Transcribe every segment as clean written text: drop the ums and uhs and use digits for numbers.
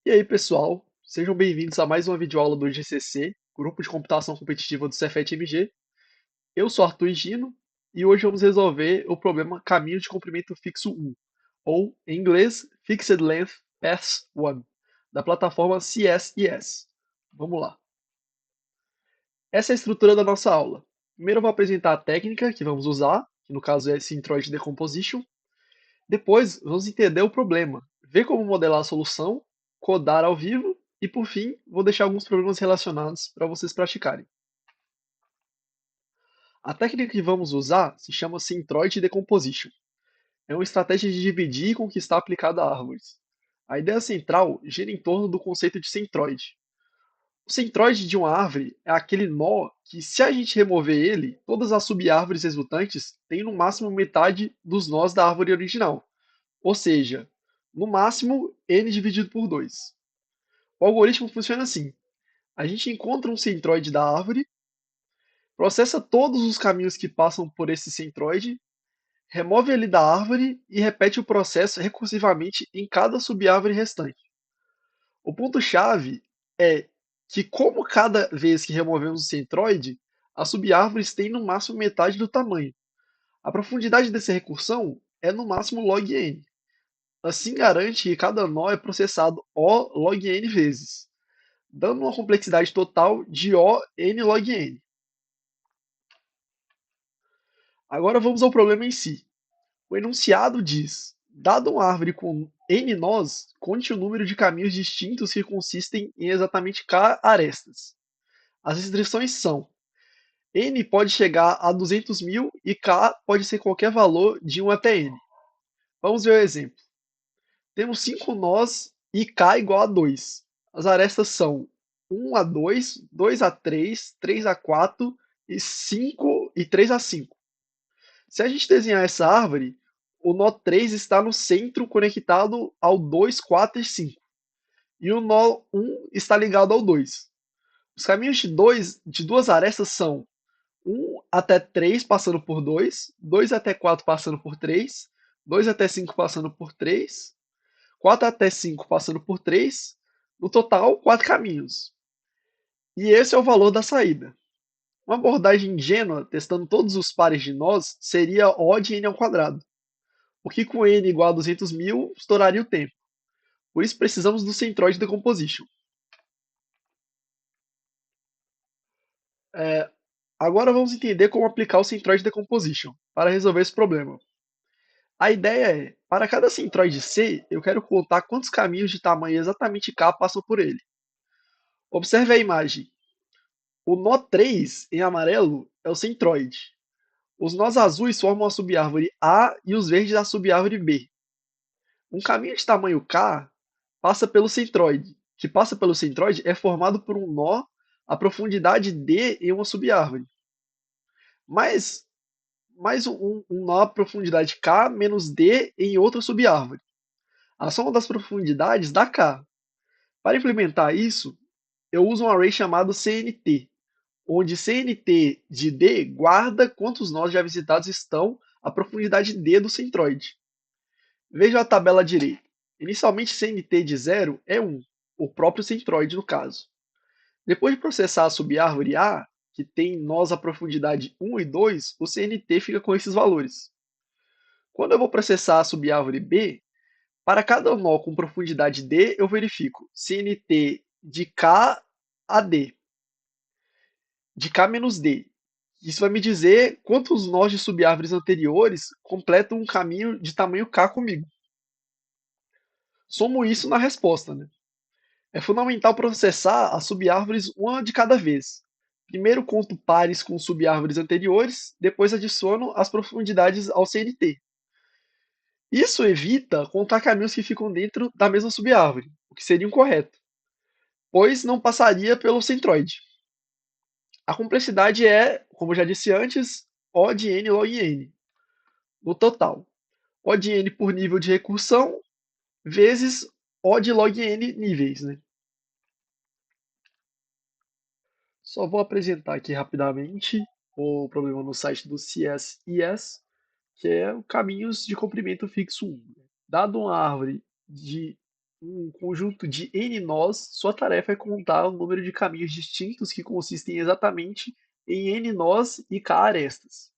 E aí, pessoal, sejam bem-vindos a mais uma videoaula do GCC, Grupo de Computação Competitiva do Cefet-MG. Eu sou Arthur Gino e hoje vamos resolver o problema caminho de comprimento fixo 1, ou, em inglês, Fixed Length Path 1, da plataforma CSES. Vamos lá. Essa é a estrutura da nossa aula. Primeiro eu vou apresentar a técnica que vamos usar, que no caso é Centroid Decomposition. Depois, vamos entender o problema, ver como modelar a solução, codar ao vivo e, por fim, vou deixar alguns problemas relacionados para vocês praticarem. A técnica que vamos usar se chama Centroid Decomposition. É uma estratégia de dividir e conquistar aplicada a árvores. A ideia central gira em torno do conceito de centroide. O centroide de uma árvore é aquele nó que, se a gente remover ele, todas as sub-árvores resultantes têm no máximo metade dos nós da árvore original. Ou seja, no máximo n dividido por 2. O algoritmo funciona assim: a gente encontra um centroide da árvore, processa todos os caminhos que passam por esse centroide, remove ele da árvore e repete o processo recursivamente em cada subárvore restante. O ponto-chave é que, como cada vez que removemos o centroide, as subárvores têm no máximo metade do tamanho. A profundidade dessa recursão é no máximo log n. Assim garante que cada nó é processado O log n vezes, dando uma complexidade total de O n log n. Agora vamos ao problema em si. O enunciado diz: dado uma árvore com n nós, conte o número de caminhos distintos que consistem em exatamente k arestas. As restrições são: n pode chegar a 200.000 e k pode ser qualquer valor de 1 até n. Vamos ver o exemplo. Temos 5 nós e k igual a 2. As arestas são 1 a 2, 2 a 3, 3 a 4 e 5 e 3 a 5. Se a gente desenhar essa árvore, o nó 3 está no centro conectado ao 2, 4 e 5. E o nó 1 está ligado ao 2. Os caminhos de duas arestas são 1 até 3 passando por 2, 2 até 4 passando por 3, 2 até 5 passando por 3, 4 até 5 passando por 3, no total 4 caminhos. E esse é o valor da saída. Uma abordagem ingênua, testando todos os pares de nós, seria O de n ao quadrado, o que com n igual a 200.000 estouraria o tempo. Por isso precisamos do centroid decomposition. Agora vamos entender como aplicar o centroid decomposition para resolver esse problema. A ideia é, para cada centroide C, eu quero contar quantos caminhos de tamanho exatamente k passam por ele. Observe a imagem. O nó 3, em amarelo, é o centroide. Os nós azuis formam a subárvore A e os verdes a subárvore B. Um caminho de tamanho K passa pelo centroide, que passa pelo centroide é formado por um nó a profundidade D em uma subárvore. Mais um nó a profundidade K menos D em outra subárvore. A soma das profundidades dá K. Para implementar isso, eu uso um array chamado CNT, onde CNT de D guarda quantos nós já visitados estão à profundidade D do centroide. Veja a tabela à direita. Inicialmente, CNT de 0 é 1, o próprio centroide no caso. Depois de processar a subárvore A, que tem nós à profundidade 1 e 2, o CNT fica com esses valores. Quando eu vou processar a subárvore B, para cada nó com profundidade D, eu verifico CNT de K a D, de K menos D. Isso vai me dizer quantos nós de subárvores anteriores completam um caminho de tamanho K comigo. Somo isso na resposta, né? É fundamental processar as subárvores uma de cada vez. Primeiro conto pares com subárvores anteriores, depois adiciono as profundidades ao CNT. Isso evita contar caminhos que ficam dentro da mesma subárvore, o que seria incorreto, pois não passaria pelo centroide. A complexidade é, como eu já disse antes, O de n log n, no total. O de n por nível de recursão, vezes O de log n níveis. Né? Só vou apresentar aqui rapidamente o problema no site do CSES, que é o caminhos de comprimento fixo 1. Dado uma árvore de um conjunto de n nós, sua tarefa é contar o número de caminhos distintos que consistem exatamente em n nós e k arestas.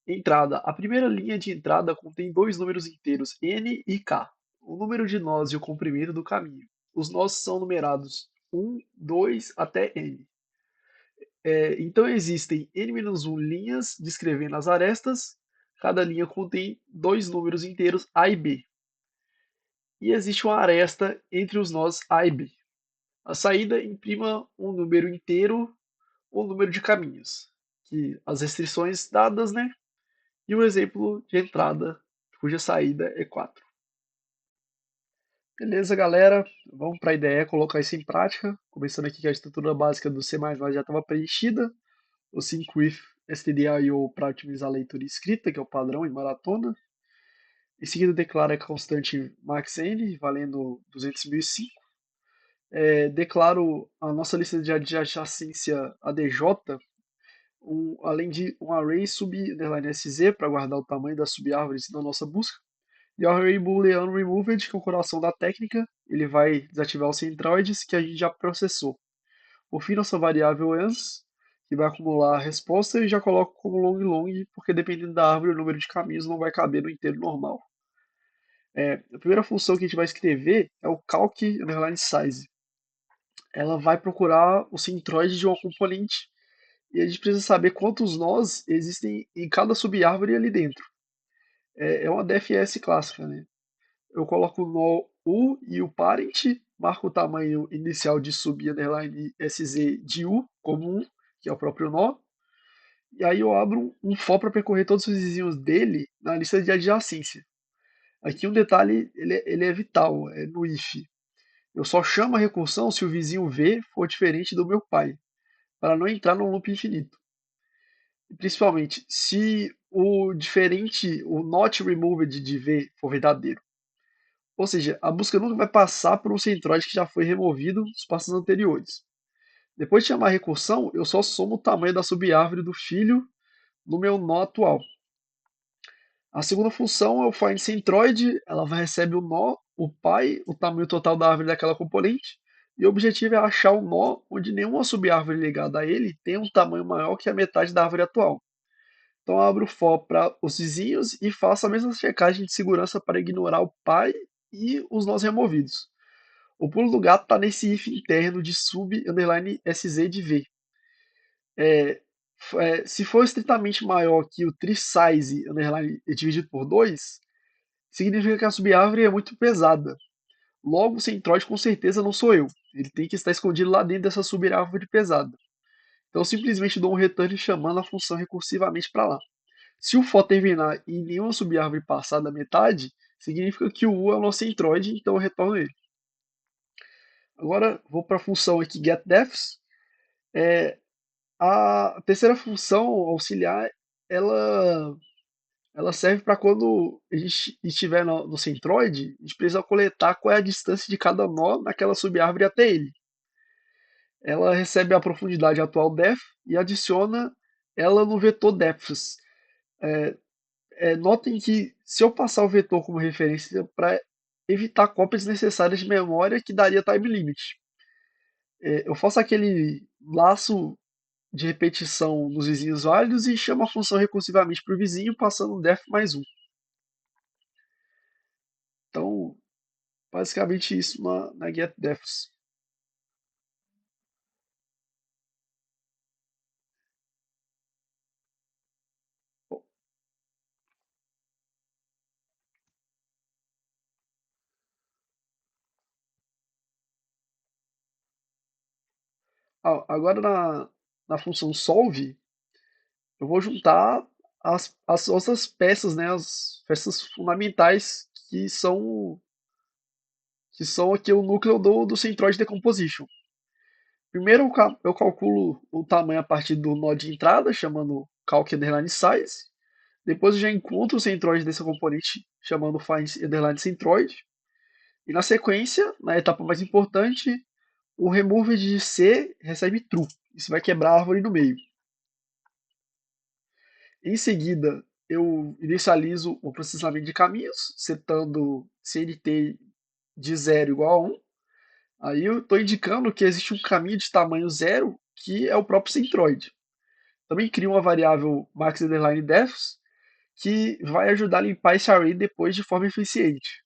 Entrada. A primeira linha de entrada contém dois números inteiros, n e k, o número de nós e o comprimento do caminho. Os nós são numerados 1, 2 até n. Então existem n-1 linhas descrevendo as arestas, cada linha contém dois números inteiros a e b. E existe uma aresta entre os nós a e b. A saída imprima um número inteiro ou número de caminhos, que as restrições dadas, né? E o exemplo de entrada, cuja saída é 4. Beleza, galera. Vamos para a ideia, colocar isso em prática. Começando aqui que a estrutura básica do C++ já estava preenchida. O sync-with stdio para otimizar a leitura e escrita, que é o padrão em maratona. Em seguida, declara a constante maxn, valendo 200.005. Declaro a nossa lista de adjacência ADJ, além de um array sub_sz para guardar o tamanho das subárvores da nossa busca. E o array booleano removed, que é o coração da técnica, ele vai desativar os centroids que a gente já processou. Por fim, nossa variável ans, que vai acumular a resposta, e já coloco como long, porque dependendo da árvore, o número de caminhos não vai caber no inteiro normal. A primeira função que a gente vai escrever é o calc_size. Ela vai procurar o centroide de uma componente e a gente precisa saber quantos nós existem em cada subárvore ali dentro. É uma DFS clássica, né? Eu coloco o nó U e o parent, marco o tamanho inicial de sub_sz de U como 1, que é o próprio nó, e aí eu abro um for para percorrer todos os vizinhos dele na lista de adjacência. Aqui um detalhe, ele é vital, é no if. Eu só chamo a recursão se o vizinho V for diferente do meu pai, para não entrar num loop infinito. E principalmente, se o diferente, o not removed de V for verdadeiro. Ou seja, a busca nunca vai passar por um centroide que já foi removido nos passos anteriores. Depois de chamar a recursão, eu só somo o tamanho da subárvore do filho no meu nó atual. A segunda função é o find centroid, ela vai receber o nó, o pai, o tamanho total da árvore daquela componente, e o objetivo é achar um nó onde nenhuma subárvore ligada a ele tem um tamanho maior que a metade da árvore atual. Então eu abro o for para os vizinhos e faço a mesma checagem de segurança para ignorar o pai e os nós removidos. O pulo do gato está nesse if interno de sub_sz de v. Se for estritamente maior que o tree_size underline dividido por 2, significa que a subárvore é muito pesada. Logo, o centroide com certeza não sou eu. Ele tem que estar escondido lá dentro dessa subárvore pesada. Então eu simplesmente dou um return chamando a função recursivamente para lá. Se o for terminar e nenhuma subárvore passar da metade, significa que o U é o nosso centroide, então eu retorno ele. Agora vou para a função aqui getDefs. A terceira função auxiliar, ela, ela serve para quando a gente estiver no centroide, a gente precisa coletar qual é a distância de cada nó naquela subárvore até ele. Ela recebe a profundidade atual def e adiciona ela no vetor depths. Notem que se eu passar o vetor como referência para evitar cópias necessárias de memória que daria time limit. Eu faço aquele laço de repetição nos vizinhos válidos e chamo a função recursivamente para o vizinho, passando um def mais um. Então, basicamente isso na getDefs. Agora na função solve, eu vou juntar as outras peças, né, as peças fundamentais que são aqui o núcleo do Centroid Decomposition. Primeiro eu calculo o tamanho a partir do nó de entrada, chamando calc_size. Depois eu já encontro o centroid desse componente, chamando find_centroid. E na sequência, na etapa mais importante, o removed de C recebe true. Isso vai quebrar a árvore no meio. Em seguida, eu inicializo o processamento de caminhos, setando CNT de 0 igual a 1, aí eu estou indicando que existe um caminho de tamanho zero que é o próprio centroide. Também crio uma variável max_defs que vai ajudar a limpar esse array depois de forma eficiente.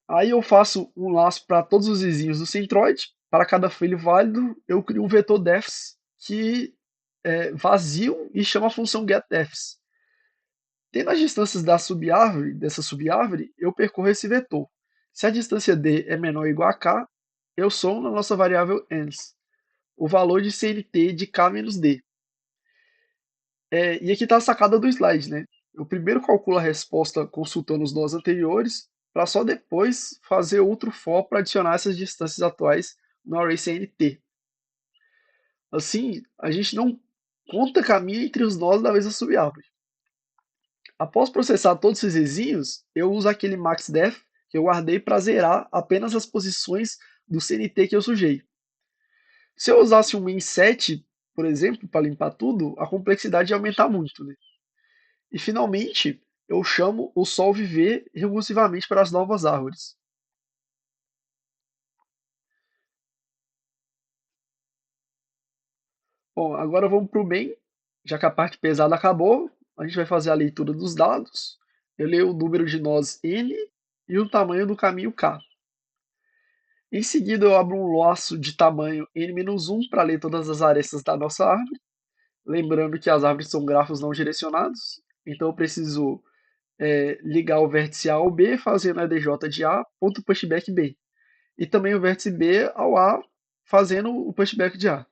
Aí eu faço um laço para todos os vizinhos do centroid. Para cada filho válido, eu crio um vetor defs que é vazio e chama a função getDefs. Tendo as distâncias dessa subárvore, eu percorro esse vetor. Se a distância d é menor ou igual a k, eu somo na nossa variável ans o valor de CNT de k menos d. E aqui está a sacada do slide, né? Eu primeiro calculo a resposta consultando os nós anteriores, para só depois fazer outro for para adicionar essas distâncias atuais no array CNT. Assim, a gente não conta caminho entre os nós da mesma subárvore. Após processar todos esses vizinhos, eu uso aquele maxdef que eu guardei para zerar apenas as posições do CNT que eu sujei. Se eu usasse um min7, por exemplo, para limpar tudo, a complexidade ia aumentar muito, né? E finalmente, eu chamo o solve_v recursivamente para as novas árvores. Bom, agora vamos para o main. Já que a parte pesada acabou, a gente vai fazer a leitura dos dados. Eu leio o número de nós n e o tamanho do caminho k. Em seguida, eu abro um laço de tamanho n-1 para ler todas as arestas da nossa árvore. Lembrando que as árvores são grafos não direcionados, então eu preciso ligar o vértice A ao B fazendo a DJ de A, ponto pushback B. E também o vértice B ao A fazendo o pushback de A.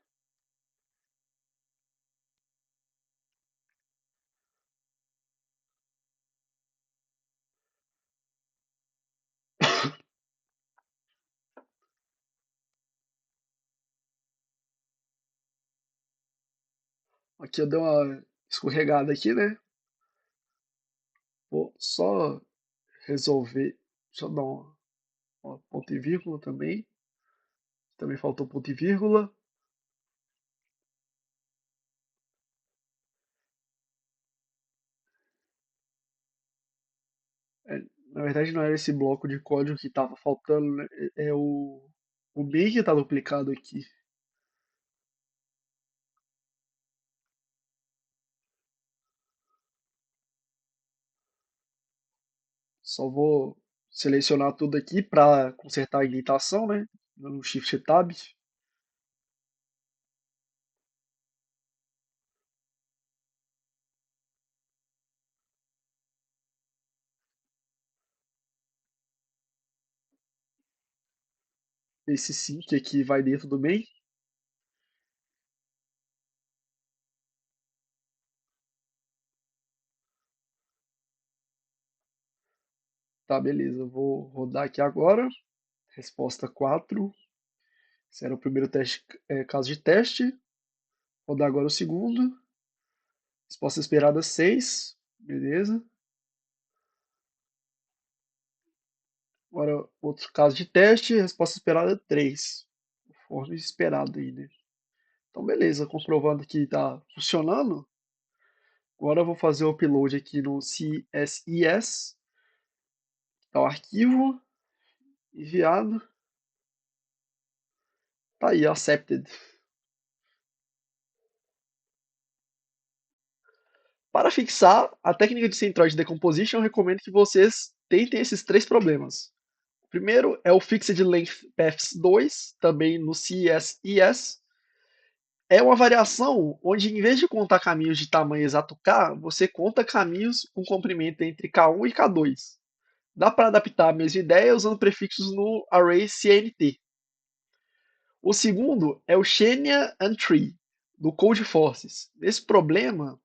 Aqui eu dei uma escorregada aqui, né? Vou só resolver. Deixa eu dar uma ponto e vírgula também. Também faltou ponto e vírgula. É, na verdade, não era esse bloco de código que estava faltando, né? É o main que está duplicado aqui. Só vou selecionar tudo aqui para consertar a indentação, né? No Shift Tab. Esse sync aqui vai dentro do main. Tá, beleza. Eu vou rodar aqui agora. Resposta 4. Esse era o primeiro teste, caso de teste. Rodar agora o segundo. Resposta esperada 6. Beleza. Agora outro caso de teste. Resposta esperada 3. Conforme esperado aí, né? Então, beleza. Comprovando que está funcionando. Agora eu vou fazer o upload aqui no CSIS. Tá o arquivo enviado. Tá aí, accepted. Para fixar a técnica de Centroid Decomposition, eu recomendo que vocês tentem esses três problemas. O primeiro é o Fixed Length Paths 2, também no CSIS. É uma variação onde, em vez de contar caminhos de tamanho exato k, você conta caminhos com comprimento entre k1 e k2. Dá para adaptar a mesma ideia usando prefixos no array CNT. O segundo é o Xenia and Tree, do Codeforces. Nesse problema,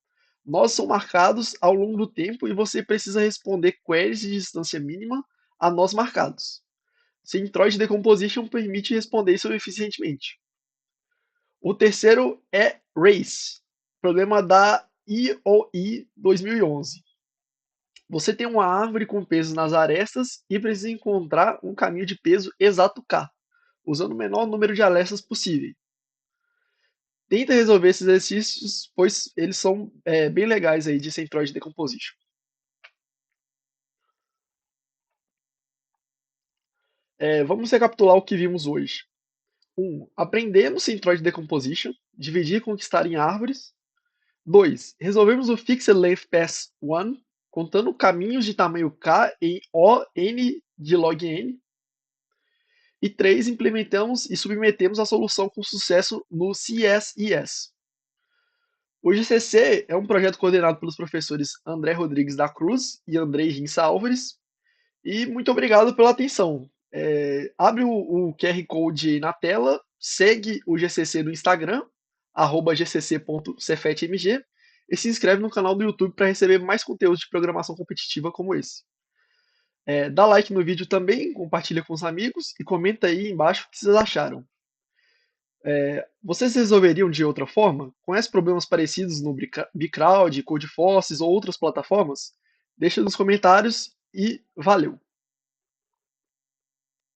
nós são marcados ao longo do tempo e você precisa responder queries de distância mínima a nós marcados. Centroid Decomposition permite responder isso eficientemente. O terceiro é Race, problema da IOI 2011. Você tem uma árvore com peso nas arestas e precisa encontrar um caminho de peso exato K, usando o menor número de arestas possível. Tenta resolver esses exercícios, pois eles são bem legais aí de Centroid Decomposition. Vamos recapitular o que vimos hoje. 1. Aprendemos Centroid Decomposition, dividir e conquistar em árvores. 2. Resolvemos o Fixed Length Pass 1, contando caminhos de tamanho k em O n de log n. E 3. Implementamos e submetemos a solução com sucesso no CSIS. O GCC é um projeto coordenado pelos professores André Rodrigues da Cruz e Andrei Rinsa Álvares. E muito obrigado pela atenção. Abre o QR Code aí na tela, segue o GCC no Instagram, gcc.cefetmg, e se inscreve no canal do YouTube para receber mais conteúdos de programação competitiva como esse. Dá like no vídeo também, compartilha com os amigos e comenta aí embaixo o que vocês acharam. Vocês resolveriam de outra forma? Conhece problemas parecidos no Bcrowd, Codeforces ou outras plataformas? Deixa nos comentários e valeu!